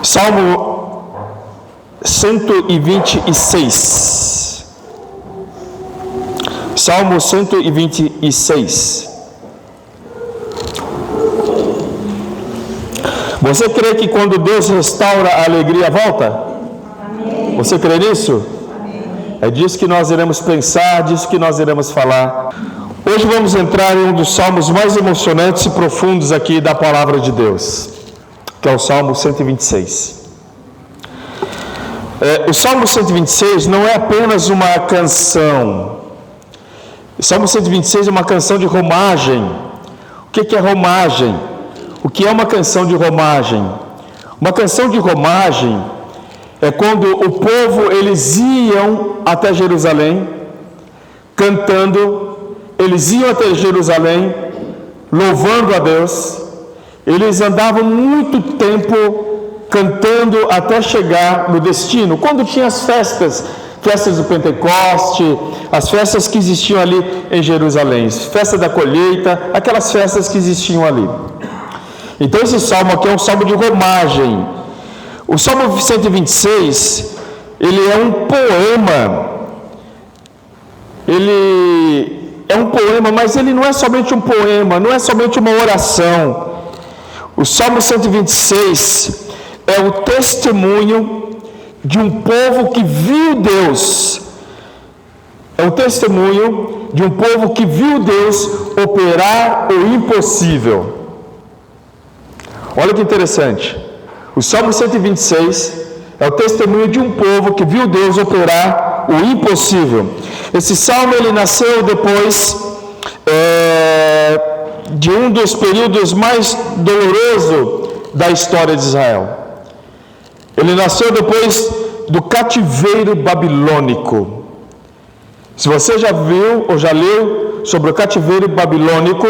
Salmo 126. Salmo 126. Você crê que quando Deus restaura, a alegria volta? Amém. Você crê nisso? Amém. É disso que nós iremos pensar, disso que nós iremos falar. Hoje vamos entrar em um dos salmos mais emocionantes e profundos aqui da palavra de Deus, que é o Salmo 126. O Salmo 126 não é apenas uma canção. O Salmo 126 é uma canção de romagem. O que é romagem? O que é uma canção de romagem? Uma canção de romagem é quando o povo, eles iam até Jerusalém, cantando, eles iam até Jerusalém, louvando a Deus, eles andavam muito tempo cantando até chegar no destino. Quando tinha as festas do Pentecoste, as festas que existiam ali em Jerusalém, festa da colheita, aquelas festas que existiam ali. Então esse salmo aqui é um salmo de romagem. O Salmo 126, ele é um poema. Ele é um poema, mas ele não é somente um poema, não é somente uma oração. O Salmo 126 é o testemunho de um povo que viu Deus. É um testemunho de um povo que viu Deus operar o impossível. Olha que interessante. O Salmo 126 é o testemunho de um povo que viu Deus operar o impossível. Esse salmo ele nasceu depois de um dos períodos mais dolorosos da história de Israel. Ele nasceu depois do cativeiro babilônico. Se você já viu ou já leu sobre o cativeiro babilônico,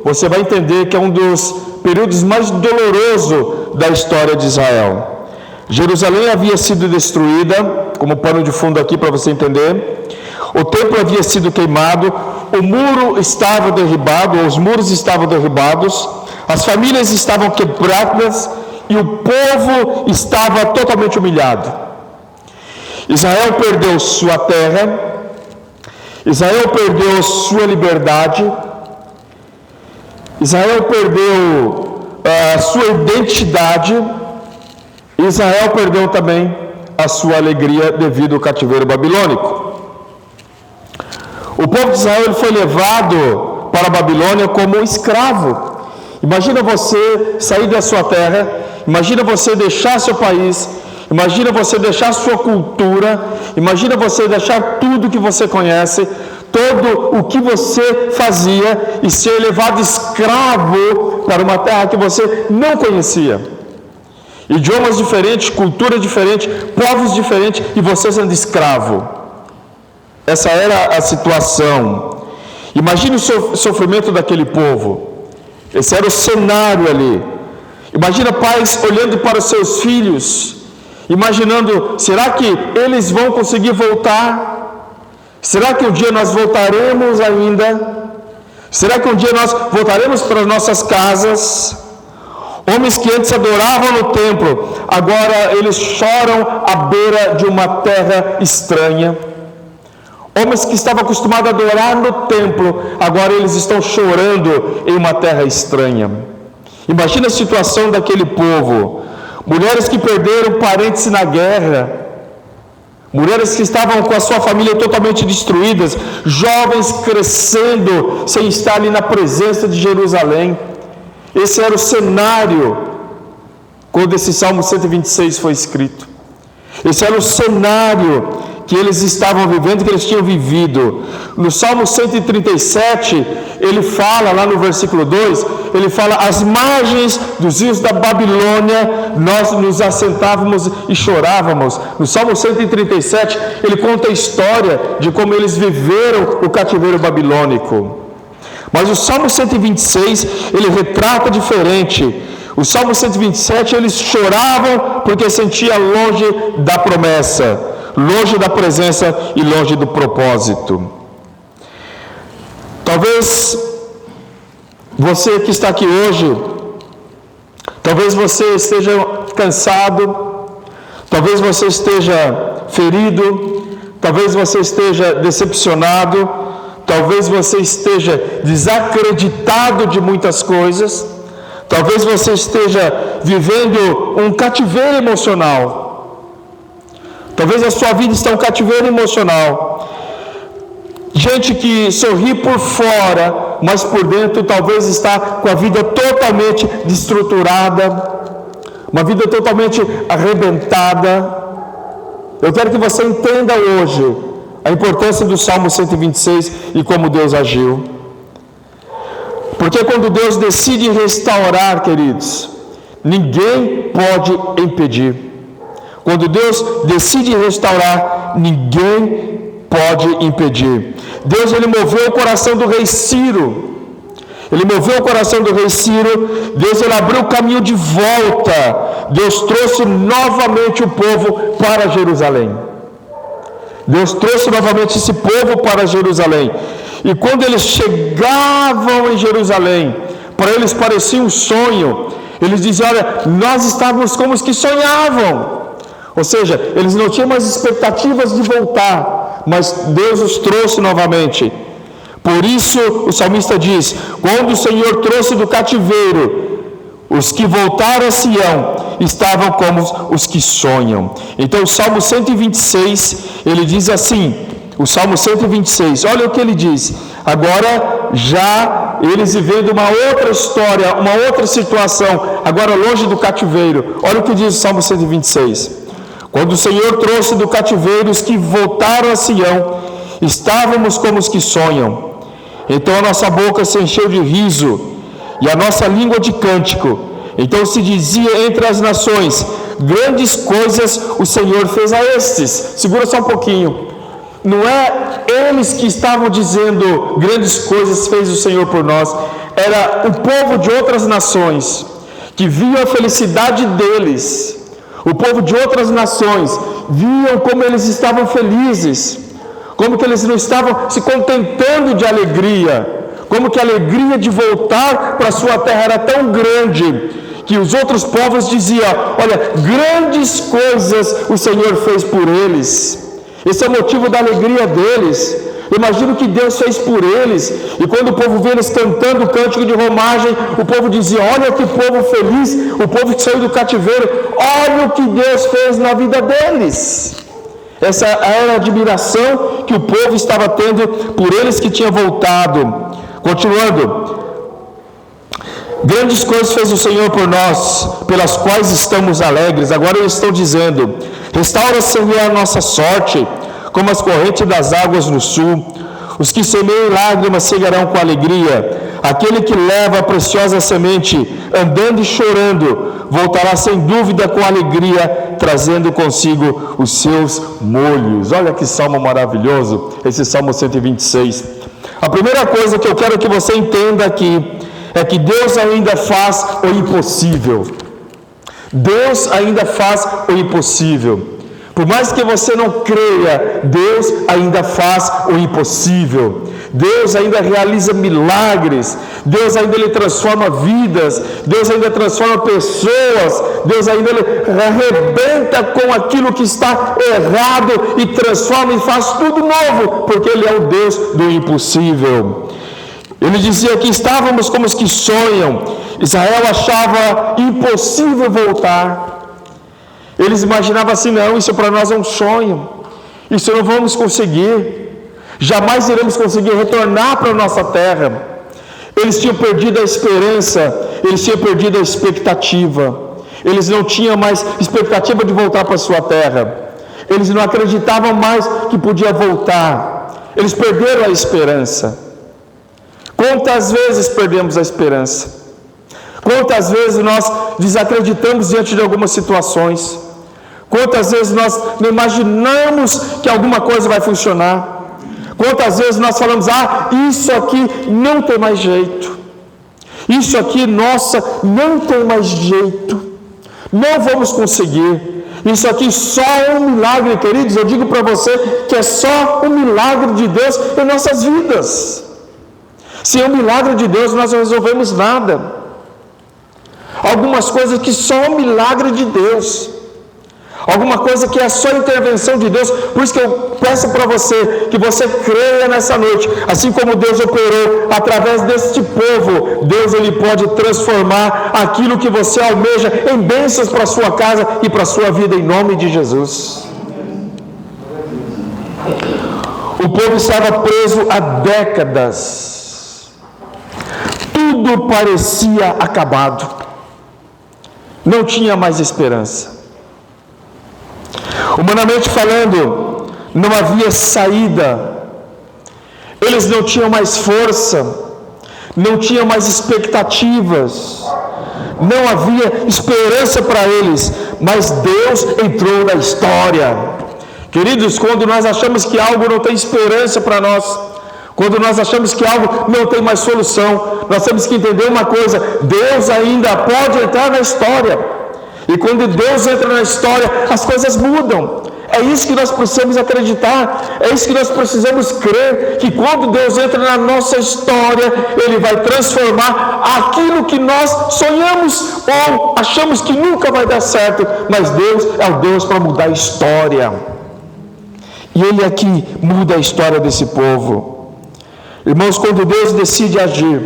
você vai entender que é um dos períodos mais dolorosos da história de Israel. Jerusalém havia sido destruída, como pano de fundo aqui para você entender. O templo havia sido queimado, o muro estava derribado, os muros estavam derribados, as famílias estavam quebradas e o povo estava totalmente humilhado. Israel perdeu sua terra, Israel perdeu sua liberdade, Israel perdeu a sua identidade, Israel perdeu também a sua alegria devido ao cativeiro babilônico. O povo de Israel foi levado para a Babilônia como escravo. Imagina você sair da sua terra, imagina você deixar seu país, imagina você deixar sua cultura, imagina você deixar tudo que você conhece, todo o que você fazia e ser levado escravo para uma terra que você não conhecia. Idiomas diferentes, cultura diferente, povos diferentes e você sendo escravo. Essa era a situação. Imagine o sofrimento daquele povo. Esse era o cenário ali. Imagina pais olhando para os seus filhos, imaginando, será que eles vão conseguir voltar? Será que um dia nós voltaremos ainda? Será que um dia nós voltaremos para as nossas casas? Homens que antes adoravam no templo, agora eles choram à beira de uma terra estranha. Homens que estavam acostumados a adorar no templo, agora eles estão chorando em uma terra estranha. Imagina a situação daquele povo. Mulheres que perderam parentes na guerra, mulheres que estavam com a sua família totalmente destruídas, jovens crescendo sem estar ali na presença de Jerusalém. Esse era o cenário quando esse Salmo 126 foi escrito. Esse era o cenário que eles estavam vivendo, que eles tinham vivido. No Salmo 137, ele fala, lá no versículo 2, ele fala, às margens dos rios da Babilônia, nós nos assentávamos e chorávamos. No Salmo 137, ele conta a história de como eles viveram o cativeiro babilônico. Mas o Salmo 126, ele retrata diferente. O Salmo 127, eles choravam porque sentiam longe da promessa, longe da presença e longe do propósito. Talvez você que está aqui hoje, talvez você esteja cansado, talvez você esteja ferido, talvez você esteja decepcionado, talvez você esteja desacreditado de muitas coisas, talvez você esteja vivendo um cativeiro emocional, talvez a sua vida está um cativeiro emocional. Gente que sorri por fora, mas por dentro talvez está com a vida totalmente destruturada, uma vida totalmente arrebentada. Eu quero que você entenda hoje a importância do Salmo 126 e como Deus agiu. Porque quando Deus decide restaurar, queridos, ninguém pode impedir. Quando Deus decide restaurar, ninguém pode impedir. Deus, ele moveu o coração do rei Ciro. Ele moveu o coração do rei Ciro. Deus, ele abriu o caminho de volta. Deus trouxe novamente o povo para Jerusalém. Deus trouxe novamente esse povo para Jerusalém. E quando eles chegavam em Jerusalém, para eles parecia um sonho. Eles diziam: olha, nós estávamos como os que sonhavam. Ou seja, eles não tinham mais expectativas de voltar, mas Deus os trouxe novamente. Por isso o salmista diz: quando o Senhor trouxe do cativeiro, os que voltaram a Sião estavam como os que sonham. Então o Salmo 126, ele diz assim, o Salmo 126, olha o que ele diz. Agora já eles vivendo uma outra história, uma outra situação, agora longe do cativeiro. Olha o que diz o Salmo 126. Quando o Senhor trouxe do cativeiro os que voltaram a Sião, estávamos como os que sonham. Então a nossa boca se encheu de riso e a nossa língua de cântico. Então se dizia entre as nações: grandes coisas o Senhor fez a estes. Segura só um pouquinho. Não é eles que estavam dizendo grandes coisas fez o Senhor por nós. Era o povo de outras nações que viam a felicidade deles. O povo de outras nações viam como eles estavam felizes, como que eles não estavam se contentando de alegria, como que a alegria de voltar para a sua terra era tão grande, que os outros povos diziam: olha, grandes coisas o Senhor fez por eles. Esse é o motivo da alegria deles. Imagina o que Deus fez por eles. E quando o povo vê eles cantando o cântico de romagem, o povo dizia: olha que povo feliz, o povo que saiu do cativeiro, olha o que Deus fez na vida deles. Essa era a admiração que o povo estava tendo por eles que tinham voltado. Continuando: grandes coisas fez o Senhor por nós, pelas quais estamos alegres. Agora eles estão dizendo: restaura, Senhor, a nossa sorte, como as correntes das águas no sul. Os que semeiam lágrimas cegarão com alegria. Aquele que leva a preciosa semente, andando e chorando, voltará sem dúvida com alegria, trazendo consigo os seus molhos. Olha que salmo maravilhoso, esse Salmo 126. A primeira coisa que eu quero que você entenda aqui é que Deus ainda faz o impossível. Deus ainda faz o impossível. Por mais que você não creia, Deus ainda faz o impossível. Deus ainda realiza milagres. Deus ainda ele transforma vidas. Deus ainda transforma pessoas. Deus ainda ele arrebenta com aquilo que está errado e transforma e faz tudo novo, porque Ele é o Deus do impossível. Ele dizia que estávamos como os que sonham. Israel achava impossível voltar. Eles imaginavam assim: não, isso para nós é um sonho, isso não vamos conseguir, jamais iremos conseguir retornar para a nossa terra. Eles tinham perdido a esperança, eles tinham perdido a expectativa, eles não tinham mais expectativa de voltar para a sua terra, eles não acreditavam mais que podia voltar, eles perderam a esperança. Quantas vezes perdemos a esperança? Quantas vezes nós desacreditamos diante de algumas situações? Quantas vezes nós não imaginamos que alguma coisa vai funcionar? Quantas vezes nós falamos: ah, isso aqui não tem mais jeito. Isso aqui, nossa, não tem mais jeito. Não vamos conseguir. Isso aqui só é um milagre, queridos. Eu digo para você que é só um milagre de Deus em nossas vidas. Sem o milagre de Deus nós não resolvemos nada. algumas coisas que só o milagre de Deus, alguma coisa que é só a intervenção de Deus. Por isso que eu peço para você, que você creia nessa noite, assim como Deus operou através deste povo, Deus ele pode transformar aquilo que você almeja em bênçãos para a sua casa e para a sua vida, em nome de Jesus. O povo estava preso há décadas, tudo parecia acabado, não tinha mais esperança. Humanamente falando, não havia saída, eles não tinham mais força, não tinham mais expectativas, não havia esperança para eles, mas Deus entrou na história. Queridos, quando nós achamos que algo não tem esperança para nós, quando nós achamos que algo não tem mais solução, nós temos que entender uma coisa: Deus ainda pode entrar na história. E quando Deus entra na história, as coisas mudam. É isso que nós precisamos acreditar, é isso que nós precisamos crer, que quando Deus entra na nossa história, Ele vai transformar aquilo que nós sonhamos ou achamos que nunca vai dar certo, mas Deus é o Deus para mudar a história. E Ele aqui muda a história desse povo. Irmãos, quando Deus decide agir,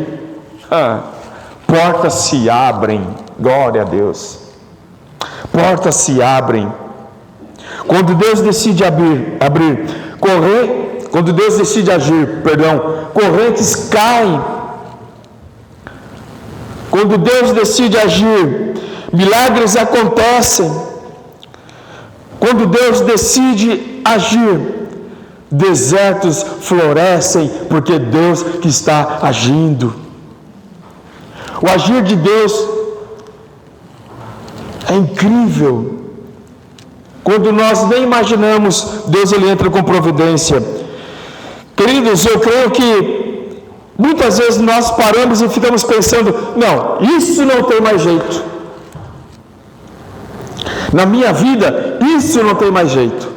portas se abrem, glória a Deus. Portas se abrem. Quando Deus decide quando Deus decide agir, correntes caem. Quando Deus decide agir, milagres acontecem. Quando Deus decide agir, desertos florescem, porque Deus que está agindo. O agir de Deus é incrível. Quando nós nem imaginamos, Deus ele entra com providência. Queridos, eu creio que muitas vezes nós paramos e ficamos pensando: não, isso não tem mais jeito. Na minha vida, isso não tem mais jeito.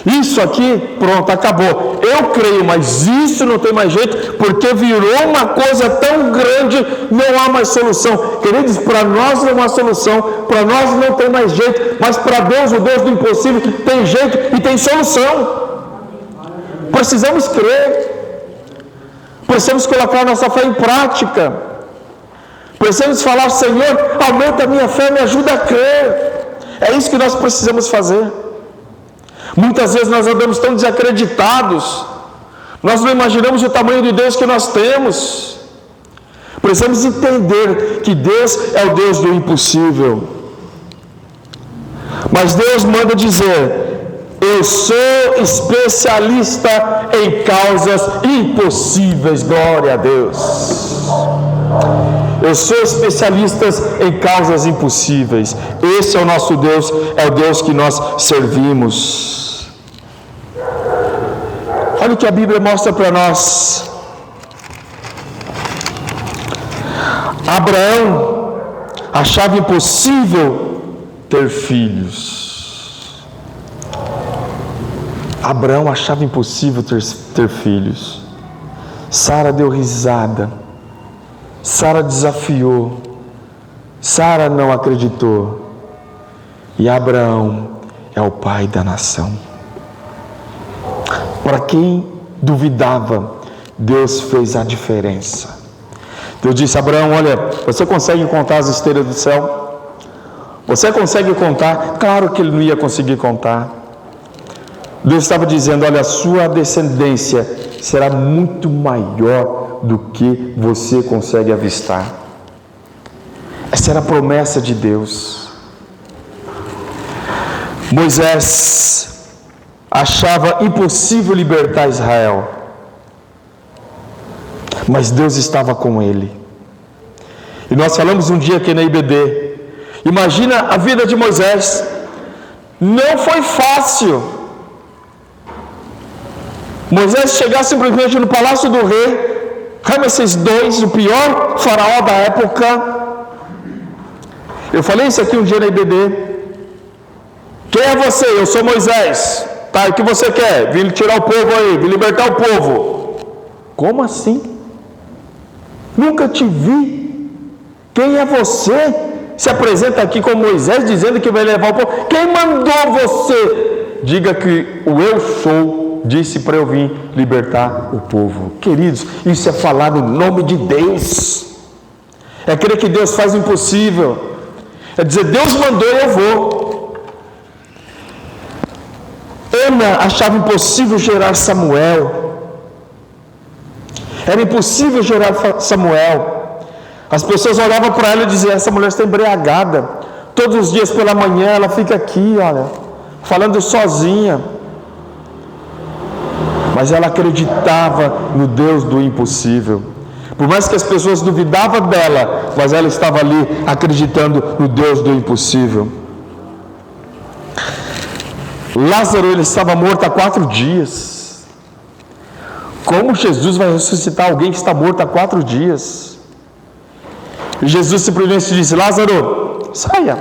Isso aqui, pronto, acabou. Eu creio, mas isso não tem mais jeito, porque virou uma coisa tão grande, não há mais solução. Queridos, para nós não há solução, para nós não tem mais jeito, mas para Deus, o Deus do impossível, tem jeito e tem solução. Precisamos crer, precisamos colocar nossa fé em prática, precisamos falar: Senhor, aumenta a minha fé, me ajuda a crer. É isso que nós precisamos fazer. Muitas vezes nós andamos tão desacreditados, nós não imaginamos o tamanho de Deus que nós temos. Precisamos entender que Deus é o Deus do impossível. Mas Deus manda dizer: eu sou especialista em causas impossíveis. Glória a Deus. Eu sou especialista em causas impossíveis. Esse é o nosso Deus, é o Deus que nós servimos. Olha o que a Bíblia mostra para nós. Abraão achava impossível ter filhos. Abraão achava impossível ter filhos. Sara deu risada. Sara desafiou. Sara não acreditou. E Abraão é o pai da nação. Para quem duvidava, Deus fez a diferença. Deus disse: Abraão, olha, você consegue contar as estrelas do céu? Você consegue contar? Claro que ele não ia conseguir contar. Deus estava dizendo: olha, a sua descendência será muito maior do que você consegue avistar. Essa era a promessa de Deus. Moisés achava impossível libertar Israel, mas Deus estava com ele. E nós falamos um dia aqui na IBD, imagina a vida de Moisés. Não foi fácil. Moisés chegar simplesmente no palácio do rei Ramsés II, o pior faraó da época. Eu falei isso aqui um dia na IBD. Quem é você? Eu sou Moisés. Tá, e o que você quer? Vim tirar o povo aí, vim libertar o povo. Como assim? Nunca te vi. Quem é você? Se apresenta aqui como Moisés, dizendo que vai levar o povo. Quem mandou você? Diga que o eu sou disse para eu vir libertar o povo. Queridos, isso é falar no nome de Deus. É crer que Deus faz o impossível. É dizer, Deus mandou e eu vou. Ana achava impossível gerar Samuel. Era impossível gerar Samuel. As pessoas olhavam para ela e diziam, essa mulher está embriagada. Todos os dias pela manhã ela fica aqui, olha, falando sozinha. Mas ela acreditava no Deus do impossível. Por mais que as pessoas duvidavam dela, mas ela estava ali acreditando no Deus do impossível. Lázaro, ele estava morto há 4 dias. Como Jesus vai ressuscitar alguém que está morto há 4 dias? E Jesus simplesmente disse, Lázaro, saia,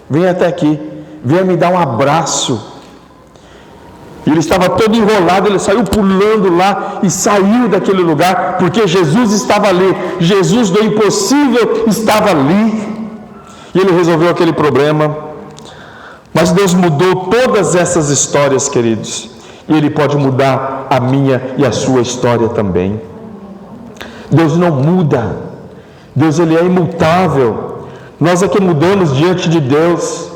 venha até aqui, venha me dar um abraço. E ele estava todo enrolado, ele saiu pulando lá e saiu daquele lugar, porque Jesus estava ali, Jesus do impossível estava ali, e ele resolveu aquele problema. Mas Deus mudou todas essas histórias, queridos, e Ele pode mudar a minha e a sua história também. Deus não muda, Deus ele é imutável. Nós é que mudamos diante de Deus,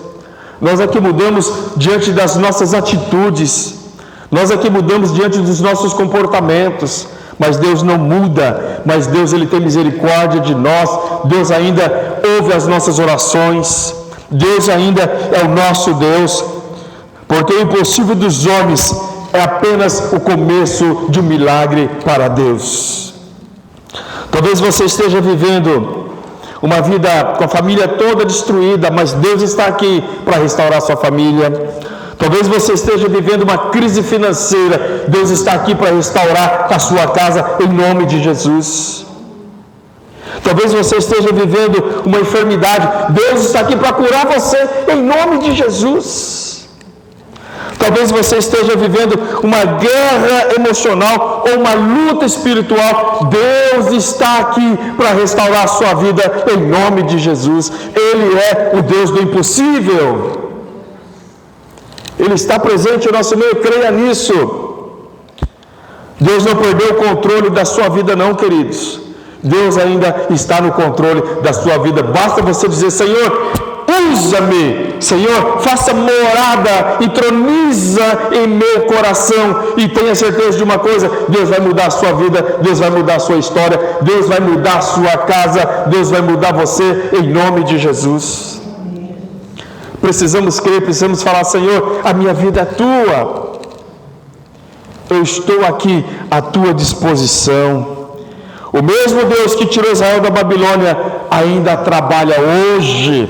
nós é que mudamos diante das nossas atitudes, nós aqui mudamos diante dos nossos comportamentos, mas Deus não muda, mas Deus ele tem misericórdia de nós, Deus ainda ouve as nossas orações, Deus ainda é o nosso Deus, porque o impossível dos homens é apenas o começo de um milagre para Deus. Talvez você esteja vivendo uma vida com a família toda destruída, mas Deus está aqui para restaurar sua família. Talvez você esteja vivendo uma crise financeira, Deus está aqui para restaurar a sua casa em nome de Jesus. Talvez você esteja vivendo uma enfermidade, Deus está aqui para curar você em nome de Jesus. Talvez você esteja vivendo uma guerra emocional ou uma luta espiritual, Deus está aqui para restaurar a sua vida em nome de Jesus. Ele é o Deus do impossível. Ele está presente no nosso meio, creia nisso. Deus não perdeu o controle da sua vida não, queridos. Deus ainda está no controle da sua vida. Basta você dizer, Senhor, usa-me. Senhor, faça morada, entroniza em meu coração. E tenha certeza de uma coisa, Deus vai mudar a sua vida, Deus vai mudar a sua história, Deus vai mudar a sua casa, Deus vai mudar você em nome de Jesus. Precisamos crer, precisamos falar, Senhor, a minha vida é tua, eu estou aqui à tua disposição. O mesmo Deus que tirou Israel da Babilônia ainda trabalha hoje,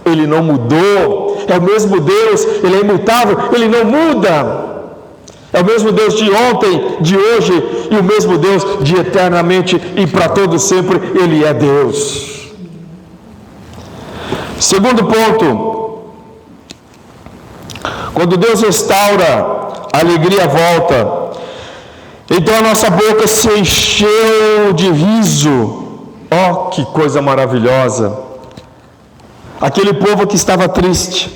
Ele não mudou, é o mesmo Deus, Ele é imutável, Ele não muda, é o mesmo Deus de ontem, de hoje, e o mesmo Deus de eternamente e para todo sempre, Ele é Deus. Segundo ponto, quando Deus restaura, a alegria volta. Então a nossa boca se encheu de riso. Oh, que coisa maravilhosa! Aquele povo que estava triste,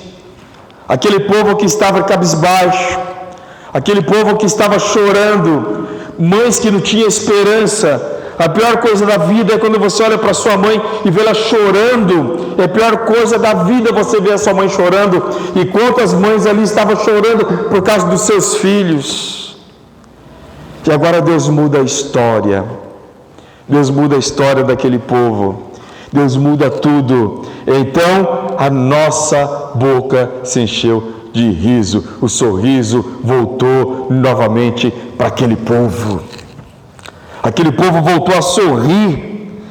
aquele povo que estava cabisbaixo, aquele povo que estava chorando, mães que não tinham esperança. A pior coisa da vida é quando você olha para sua mãe e vê ela chorando. É a pior coisa da vida você ver a sua mãe chorando. E quantas mães ali estavam chorando por causa dos seus filhos. E agora Deus muda a história. Deus muda a história daquele povo. Deus muda tudo. Então a nossa boca se encheu de riso. O sorriso voltou novamente para aquele povo. Aquele povo voltou a sorrir.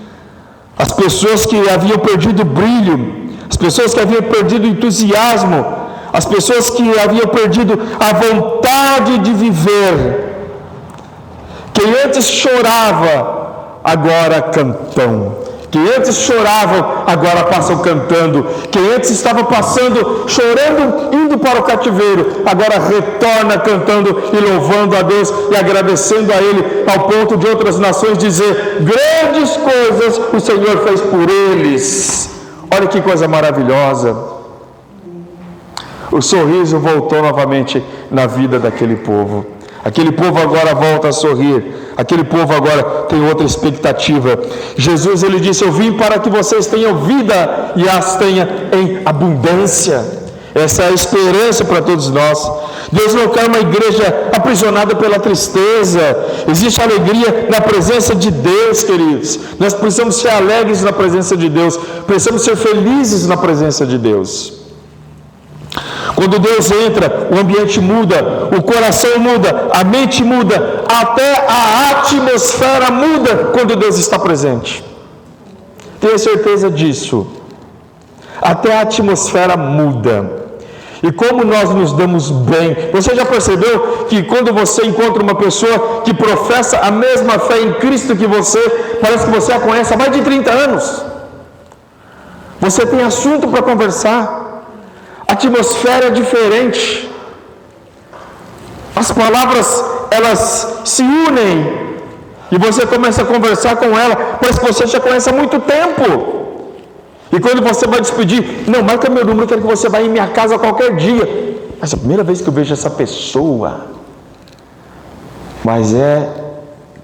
As pessoas que haviam perdido o brilho, as pessoas que haviam perdido o entusiasmo, as pessoas que haviam perdido a vontade de viver, quem antes chorava, agora cantam. Que antes choravam, agora passam cantando. Que antes estavam passando, chorando, indo para o cativeiro, agora retorna cantando e louvando a Deus e agradecendo a Ele, ao ponto de outras nações dizer: grandes coisas o Senhor fez por eles. Olha que coisa maravilhosa. O sorriso voltou novamente na vida daquele povo. Aquele povo agora volta a sorrir. Aquele povo agora tem outra expectativa. Jesus, ele disse: eu vim para que vocês tenham vida e as tenham em abundância. Essa é a esperança para todos nós. Deus não quer uma igreja aprisionada pela tristeza. Existe alegria na presença de Deus, queridos. Nós precisamos ser alegres na presença de Deus. Precisamos ser felizes na presença de Deus. Quando Deus entra, o ambiente muda, o coração muda, a mente muda, até a atmosfera muda quando Deus está presente. Tenha certeza disso. Até a atmosfera muda. E como nós nos damos bem. Você já percebeu que quando você encontra uma pessoa que professa a mesma fé em Cristo que você, parece que você a conhece há mais de 30 anos. Você tem assunto para conversar. A atmosfera é diferente. As palavras, elas se unem. E você começa a conversar com ela. Parece que você já conhece há muito tempo. E quando você vai despedir: não, marca meu número, eu quero que você vá em minha casa qualquer dia. Mas é a primeira vez que eu vejo essa pessoa. Mas é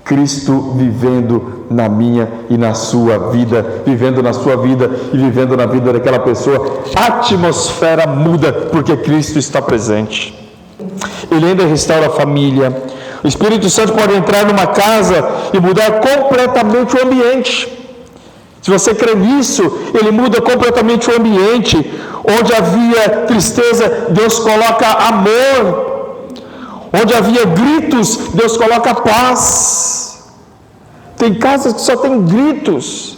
Cristo vivendo na minha e na sua vida, vivendo na sua vida e vivendo na vida daquela pessoa. A atmosfera muda porque Cristo está presente. Ele ainda restaura a família. O Espírito Santo pode entrar numa casa e mudar completamente o ambiente. Se você crê nisso, ele muda completamente o ambiente. Onde havia tristeza, Deus coloca amor. Onde havia gritos, Deus coloca paz. Tem casas que só tem gritos,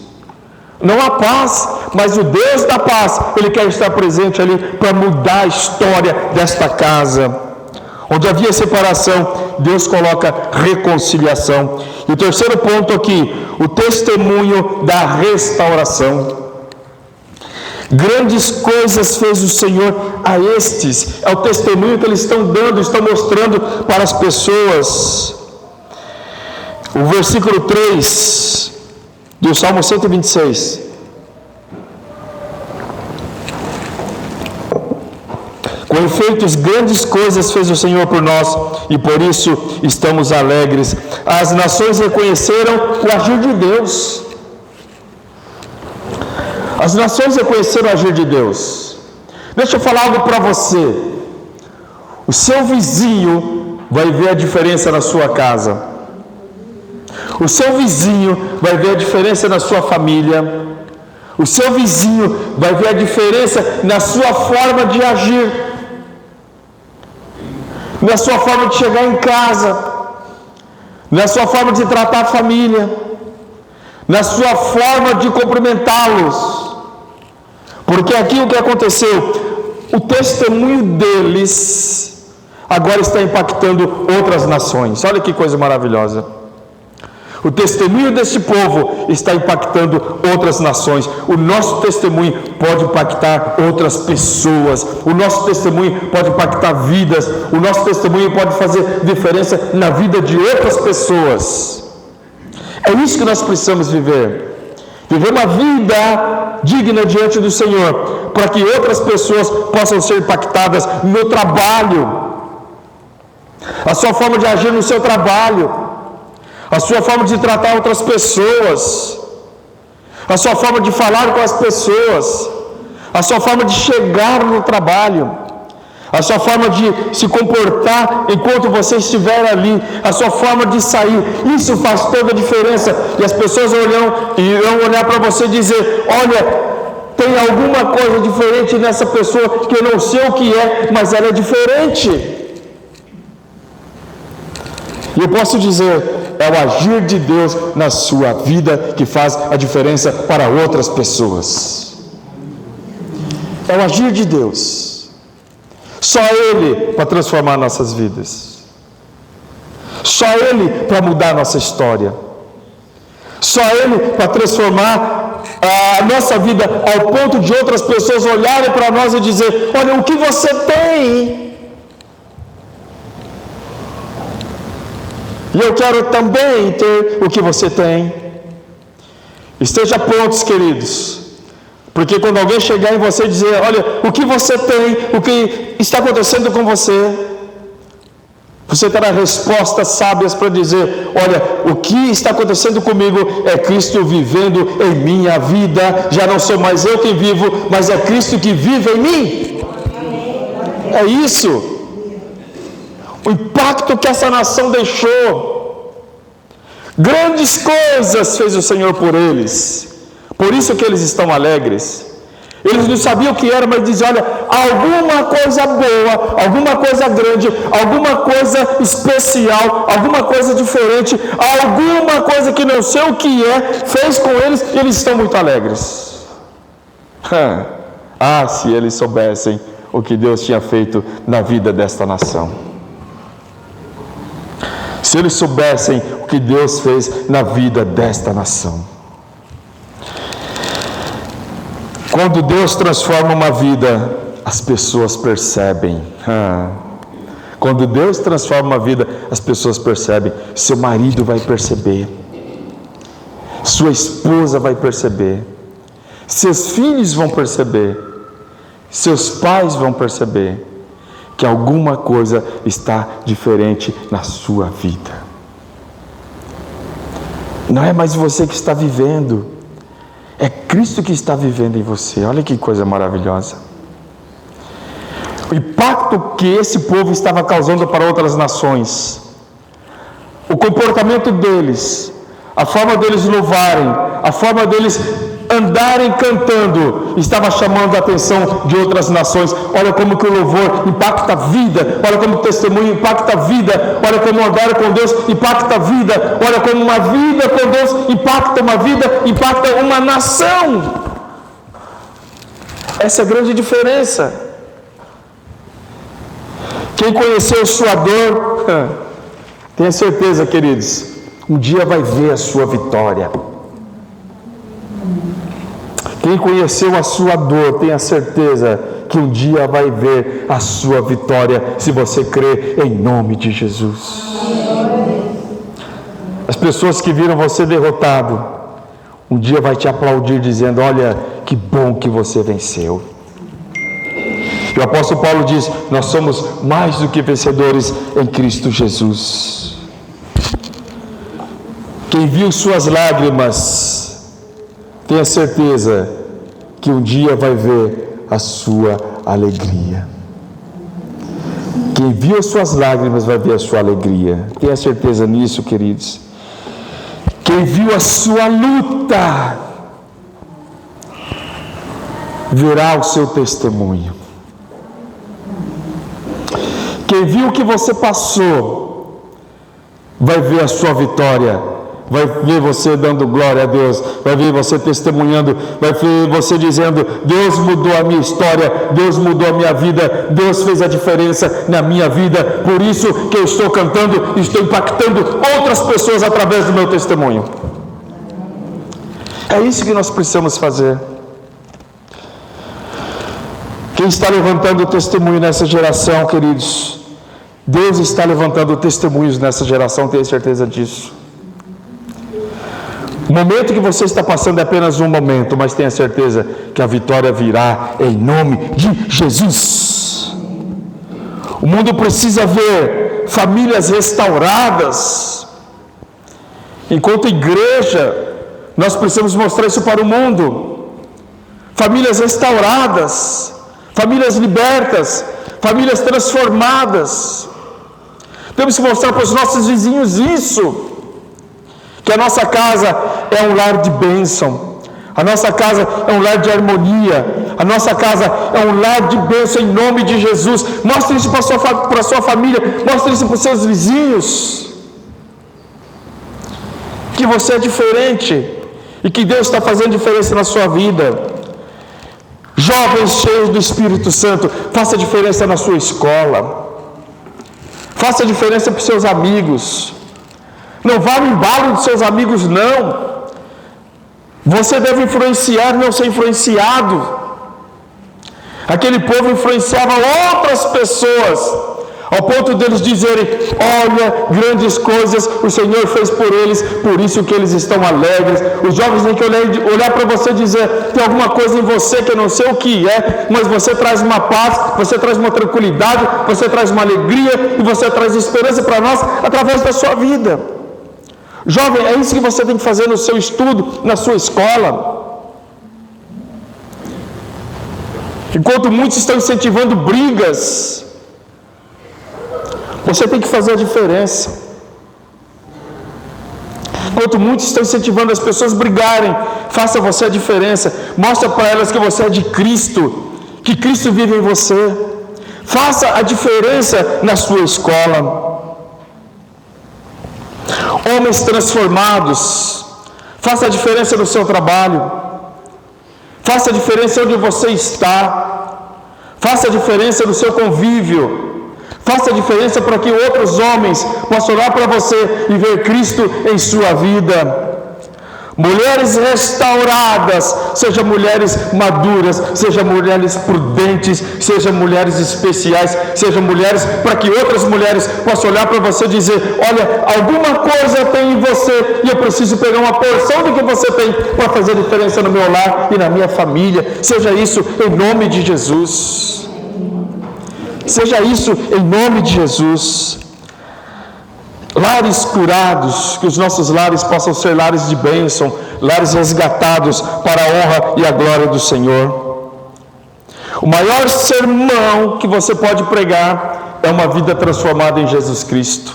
não há paz, mas o Deus da paz, Ele quer estar presente ali para mudar a história desta casa. Onde havia separação, Deus coloca reconciliação. E o terceiro ponto aqui, o testemunho da restauração. Grandes coisas fez o Senhor a estes. É o testemunho que eles estão dando, estão mostrando para as pessoas. O versículo 3 do Salmo 126. Com efeito, grandes coisas fez o Senhor por nós, e por isso estamos alegres. As nações reconheceram o agir de Deus. As nações reconheceram o agir de Deus. Deixa eu falar algo para você. O seu vizinho vai ver a diferença na sua casa. O seu vizinho vai ver a diferença na sua família. O seu vizinho vai ver a diferença na sua forma de agir, na sua forma de chegar em casa, na sua forma de tratar a família, na sua forma de cumprimentá-los. Porque aqui o que aconteceu, o testemunho deles agora está impactando outras nações. Olha que coisa maravilhosa. O testemunho desse povo está impactando outras nações. O nosso testemunho pode impactar outras pessoas. O nosso testemunho pode impactar vidas. O nosso testemunho pode fazer diferença na vida de outras pessoas. É isso que nós precisamos viver. Viver uma vida digna diante do Senhor, para que outras pessoas possam ser impactadas no trabalho. A sua forma de agir no seu trabalho, a sua forma de tratar outras pessoas, a sua forma de falar com as pessoas, a sua forma de chegar no trabalho, a sua forma de se comportar enquanto você estiver ali, a sua forma de sair. Isso faz toda a diferença. E as pessoas irão olhar para você e dizer: olha, tem alguma coisa diferente nessa pessoa que eu não sei o que é, mas ela é diferente. E eu posso dizer, é o agir de Deus na sua vida que faz a diferença para outras pessoas. É o agir de Deus. Só Ele para transformar nossas vidas. Só Ele para mudar nossa história. Só Ele para transformar a nossa vida ao ponto de outras pessoas olharem para nós e dizer: olha, o que você tem, e eu quero também ter o que você tem. Esteja prontos, queridos, porque quando alguém chegar em você e dizer: olha, o que você tem, o que está acontecendo com você, você terá respostas sábias para dizer: olha, o que está acontecendo comigo é Cristo vivendo em minha vida. Já não sou mais eu quem vivo, mas é Cristo que vive em mim. É isso o impacto que essa nação deixou. Grandes coisas fez o Senhor por eles, por isso que eles estão alegres. Eles não sabiam o que era, mas diziam: olha, alguma coisa boa, alguma coisa grande, alguma coisa especial, alguma coisa diferente, alguma coisa que não sei o que é, fez com eles, e eles estão muito alegres. Ah, se eles soubessem o que Deus tinha feito na vida desta nação. Se eles soubessem o que Deus fez na vida desta nação. Quando Deus transforma uma vida, as pessoas percebem. Quando Deus transforma uma vida, as pessoas percebem. Seu marido vai perceber, sua esposa vai perceber, seus filhos vão perceber, seus pais vão perceber que alguma coisa está diferente na sua vida. Não é mais você que está vivendo, é Cristo que está vivendo em você. Olha que coisa maravilhosa. O impacto que esse povo estava causando para outras nações, o comportamento deles, a forma deles louvarem, a forma deles andarem cantando, estava chamando a atenção de outras nações. Olha como que o louvor impacta a vida, olha como o testemunho impacta a vida, olha como andar com Deus impacta a vida, olha como uma vida com Deus impacta uma vida, impacta uma nação. Essa é a grande diferença. Quem conheceu sua dor, tenha certeza, queridos, um dia vai ver a sua vitória. Quem conheceu a sua dor, tenha certeza que um dia vai ver a sua vitória, se você crer em nome de Jesus. As pessoas que viram você derrotado, um dia vai te aplaudir dizendo: olha, que bom que você venceu. E o apóstolo Paulo diz: nós somos mais do que vencedores em Cristo Jesus. Quem viu suas lágrimas, tenha certeza que um dia vai ver a sua alegria. Quem viu as suas lágrimas vai ver a sua alegria. Tenha certeza nisso, queridos. Quem viu a sua luta verá o seu testemunho. Quem viu o que você passou vai ver a sua vitória, vai ver você dando glória a Deus, vai ver você testemunhando, vai ver você dizendo: Deus mudou a minha história, Deus mudou a minha vida, Deus fez a diferença na minha vida, por isso que eu estou cantando e estou impactando outras pessoas através do meu testemunho. É isso que nós precisamos fazer. Quem está levantando o testemunho nessa geração, queridos? Deus está levantando testemunhos nessa geração, tenha certeza disso. O momento que você está passando é apenas um momento, mas tenha certeza que a vitória virá em nome de Jesus. O mundo precisa ver famílias restauradas. Enquanto igreja, nós precisamos mostrar isso para o mundo. Famílias restauradas, famílias libertas, famílias transformadas. Temos que mostrar para os nossos vizinhos isso, que a nossa casa é um lar de bênção, a nossa casa é um lar de harmonia, a nossa casa é um lar de bênção em nome de Jesus. Mostre isso para a sua família, mostre isso para os seus vizinhos, que você é diferente e que Deus está fazendo diferença na sua vida. Jovens cheios do Espírito Santo, faça diferença na sua escola, faça diferença para os seus amigos. Não vá no embalo dos seus amigos, não. Você deve influenciar, não ser influenciado. Aquele povo influenciava outras pessoas, ao ponto deles dizerem: olha, grandes coisas o Senhor fez por eles, por isso que eles estão alegres. Os jovens têm que olhar para você e dizer: tem alguma coisa em você que eu não sei o que é, mas você traz uma paz, você traz uma tranquilidade, você traz uma alegria e você traz esperança para nós através da sua vida. Jovem, é isso que você tem que fazer no seu estudo, na sua escola. Enquanto muitos estão incentivando brigas, você tem que fazer a diferença. Enquanto muitos estão incentivando as pessoas a brigarem, faça você a diferença. Mostra para elas que você é de Cristo, que Cristo vive em você. Faça a diferença na sua escola. Homens transformados, faça a diferença no seu trabalho. Faça a diferença onde você está. Faça a diferença no seu convívio. Faça a diferença para que outros homens possam olhar para você e ver Cristo em sua vida. Mulheres restauradas, sejam mulheres maduras, sejam mulheres prudentes, sejam mulheres especiais, sejam mulheres para que outras mulheres possam olhar para você e dizer: olha, alguma coisa tem em você e eu preciso pegar uma porção do que você tem para fazer diferença no meu lar e na minha família. Seja isso em nome de Jesus. Seja isso em nome de Jesus. Lares curados, que os nossos lares possam ser lares de bênção, lares resgatados para a honra e a glória do Senhor. O maior sermão que você pode pregar é uma vida transformada em Jesus Cristo.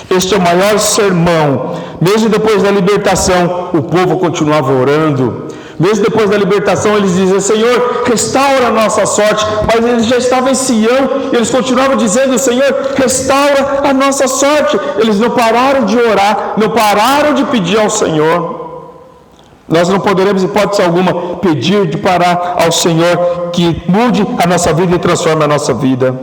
Este é o maior sermão. Mesmo depois da libertação, o povo continuava orando. Mesmo depois da libertação, eles diziam: Senhor, restaura a nossa sorte. Mas eles já estavam em Sião, e eles continuavam dizendo: Senhor, restaura a nossa sorte. Eles não pararam de orar, não pararam de pedir ao Senhor. Nós não poderemos, em hipótese alguma, pedir de parar ao Senhor que mude a nossa vida e transforme a nossa vida.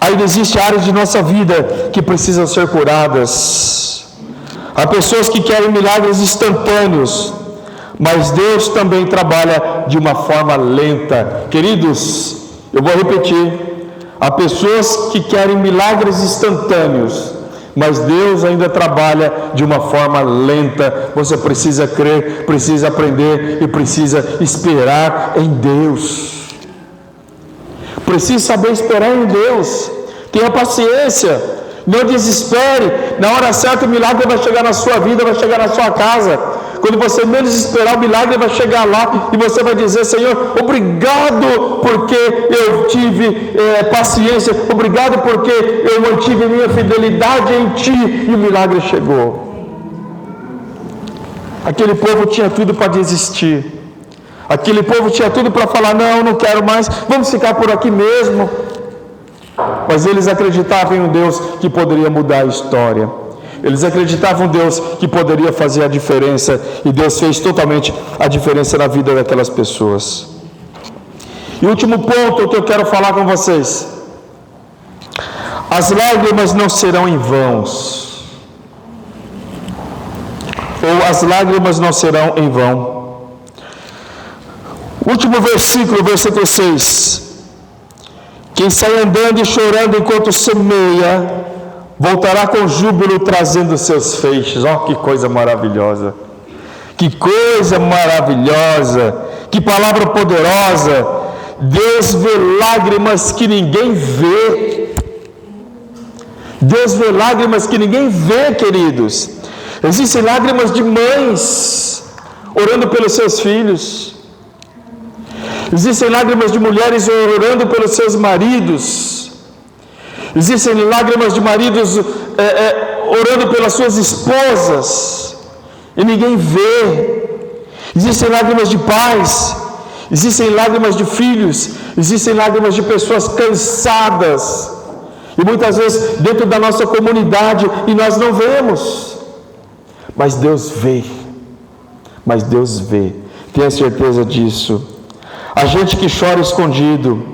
Ainda existem áreas de nossa vida que precisam ser curadas. Há pessoas que querem milagres instantâneos, mas Deus também trabalha de uma forma lenta. Queridos, eu vou repetir: há pessoas que querem milagres instantâneos, mas Deus ainda trabalha de uma forma lenta. Você precisa crer, precisa aprender e precisa esperar em Deus. Precisa saber esperar em Deus. Tenha paciência, não desespere. Na hora certa o milagre vai chegar na sua vida, vai chegar na sua casa. Quando você menos esperar, o milagre vai chegar lá e você vai dizer: Senhor, obrigado porque eu tive paciência, obrigado porque eu mantive minha fidelidade em Ti, e o milagre chegou. Aquele povo tinha tudo para desistir, aquele povo tinha tudo para falar: não quero mais, vamos ficar por aqui mesmo. Mas eles acreditavam em um Deus que poderia mudar a história. Eles acreditavam em Deus que poderia fazer a diferença, e Deus fez totalmente a diferença na vida daquelas pessoas. E o último ponto que eu quero falar com vocês: as lágrimas não serão em vão. Ou as lágrimas não serão em vão. Último versículo, versículo 6. Quem sai andando e chorando enquanto semeia, voltará com júbilo trazendo seus feixes. Oh, que coisa maravilhosa! Que coisa maravilhosa! Que palavra poderosa! Deus vê lágrimas que ninguém vê. Deus vê lágrimas que ninguém vê, queridos. Existem lágrimas de mães orando pelos seus filhos. Existem lágrimas de mulheres orando pelos seus maridos. Existem lágrimas de maridos orando pelas suas esposas e ninguém vê. Existem lágrimas de pais, existem lágrimas de filhos, existem lágrimas de pessoas cansadas, e muitas vezes dentro da nossa comunidade, e nós não vemos, mas Deus vê. Mas Deus vê, tenha certeza disso. A gente que chora escondido,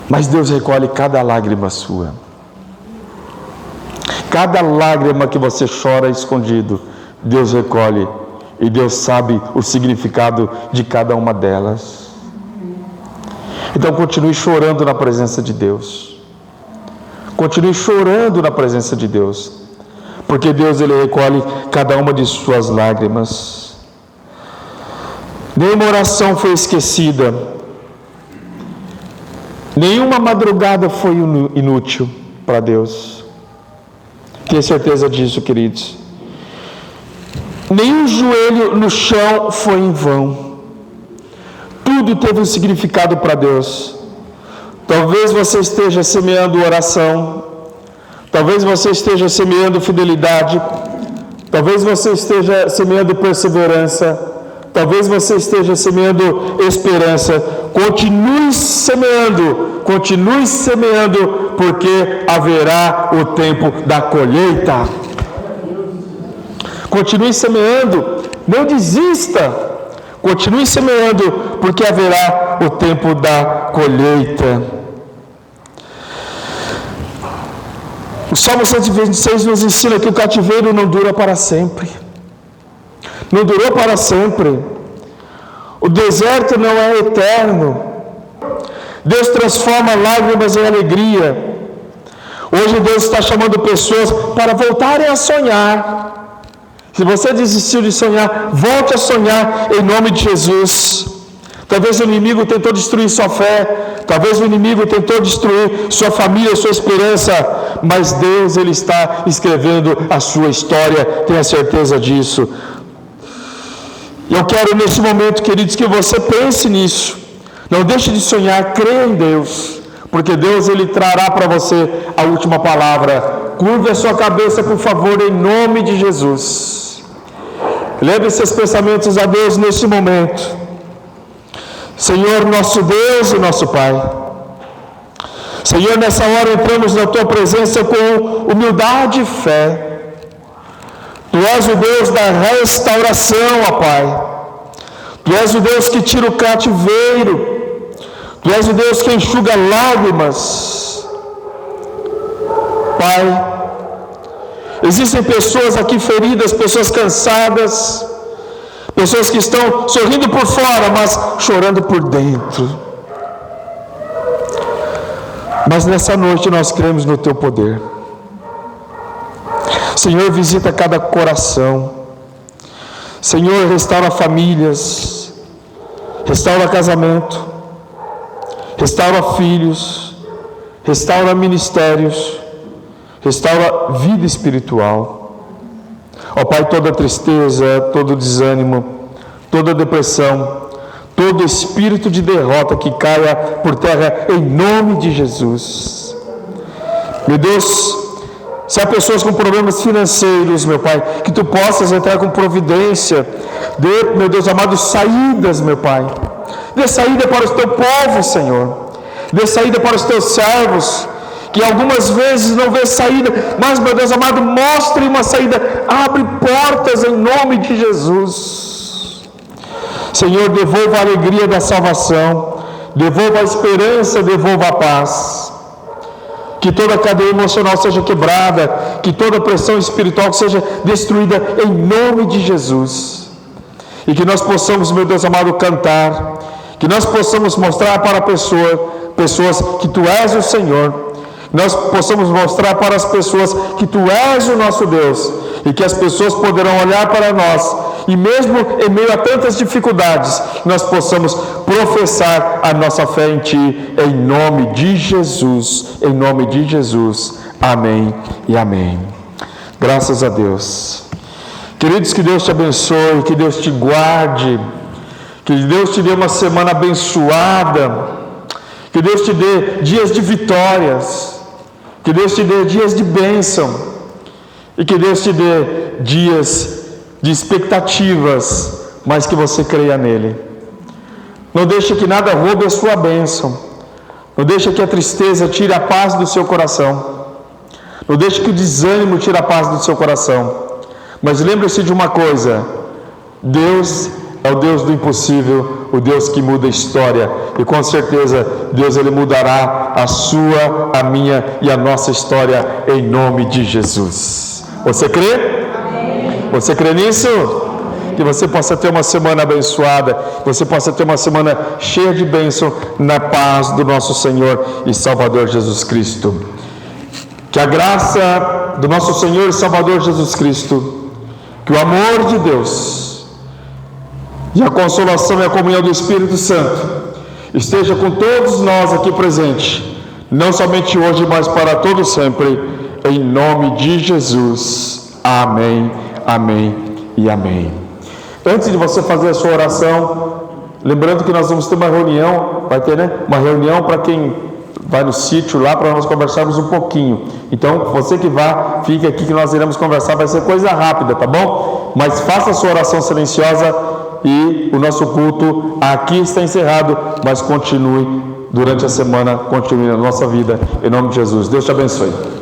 mas Deus recolhe cada lágrima sua. Cada lágrima que você chora escondido, Deus recolhe e Deus sabe o significado de cada uma delas. Então continue chorando na presença de Deus. Continue chorando na presença de Deus, porque Deus, Ele recolhe cada uma de suas lágrimas. Nenhuma oração foi esquecida, nenhuma madrugada foi inútil para Deus. Tenha certeza disso, queridos. Nenhum joelho no chão foi em vão. Tudo teve um significado para Deus. Talvez você esteja semeando oração, talvez você esteja semeando fidelidade, talvez você esteja semeando perseverança, talvez você esteja semeando esperança. Continue semeando, porque haverá o tempo da colheita. Continue semeando, não desista. Continue semeando, porque haverá o tempo da colheita. O Salmo 126 nos ensina que o cativeiro não dura para sempre. Não durou para sempre. O deserto não é eterno. Deus transforma lágrimas em alegria. Hoje Deus está chamando pessoas para voltarem a sonhar. Se você desistiu de sonhar, volte a sonhar em nome de Jesus. Talvez o inimigo tentou destruir sua fé, talvez o inimigo tentou destruir sua família, sua esperança, mas Deus, Ele está escrevendo a sua história, tenha certeza disso. Eu quero nesse momento, queridos, que você pense nisso. Não deixe de sonhar, creia em Deus, porque Deus, Ele trará para você a última palavra. Curve a sua cabeça, por favor, em nome de Jesus. Leve seus pensamentos a Deus neste momento. Senhor, nosso Deus e nosso Pai, Senhor, nessa hora entramos na Tua presença com humildade e fé. Tu és o Deus da restauração, ó Pai. Tu és o Deus que tira o cativeiro. Tu és o Deus que enxuga lágrimas. Pai, existem pessoas aqui feridas, pessoas cansadas, pessoas que estão sorrindo por fora, mas chorando por dentro. Mas nessa noite nós cremos no Teu poder. Senhor, visita cada coração. Senhor, restaura famílias, restaura casamento, restaura filhos, restaura ministérios, restaura vida espiritual. Ó Pai, toda tristeza, todo desânimo, toda depressão, todo espírito de derrota que caia por terra em nome de Jesus. Meu Deus, se há pessoas com problemas financeiros, meu Pai, que Tu possas entrar com providência. Dê, meu Deus amado, saídas, meu Pai. Dê saída para o Teu povo, Senhor. Dê saída para os Teus servos, que algumas vezes não vê saída, mas, meu Deus amado, mostre uma saída, abre portas em nome de Jesus. Senhor, devolva a alegria da salvação, devolva a esperança, devolva a paz. Que toda cadeia emocional seja quebrada, que toda pressão espiritual seja destruída em nome de Jesus. E que nós possamos, meu Deus amado, cantar, que nós possamos mostrar para pessoas que Tu és o Senhor. Nós possamos mostrar para as pessoas que Tu és o nosso Deus, e que as pessoas poderão olhar para nós, e mesmo em meio a tantas dificuldades, nós possamos professar a nossa fé em Ti, em nome de Jesus, em nome de Jesus, amém e amém. Graças a Deus. Queridos, que Deus te abençoe, que Deus te guarde, que Deus te dê uma semana abençoada, que Deus te dê dias de vitórias, que Deus te dê dias de bênção, e que Deus te dê dias de expectativas, mas que você creia nele. Não deixe que nada roube a sua bênção. Não deixe que a tristeza tire a paz do seu coração. Não deixe que o desânimo tire a paz do seu coração. Mas lembre-se de uma coisa: Deus é o Deus do impossível, o Deus que muda a história. E com certeza Deus, Ele mudará a sua, a minha e a nossa história em nome de Jesus. Você crê? Amém. Você crê nisso? Que você possa ter uma semana abençoada, você possa ter uma semana cheia de bênção na paz do nosso Senhor e Salvador Jesus Cristo. Que a graça do nosso Senhor e Salvador Jesus Cristo, que o amor de Deus e a consolação e a comunhão do Espírito Santo esteja com todos nós aqui presentes, não somente hoje, mas para todos sempre, em nome de Jesus. Amém, amém e amém. Antes de você fazer a sua oração, lembrando que nós vamos ter uma reunião, vai ter, né? Uma reunião para quem vai no sítio lá, para nós conversarmos um pouquinho. Então, você que vá, fique aqui que nós iremos conversar, vai ser coisa rápida, tá bom? Mas faça a sua oração silenciosa e o nosso culto aqui está encerrado, mas continue durante a semana, continue na nossa vida, em nome de Jesus. Deus te abençoe.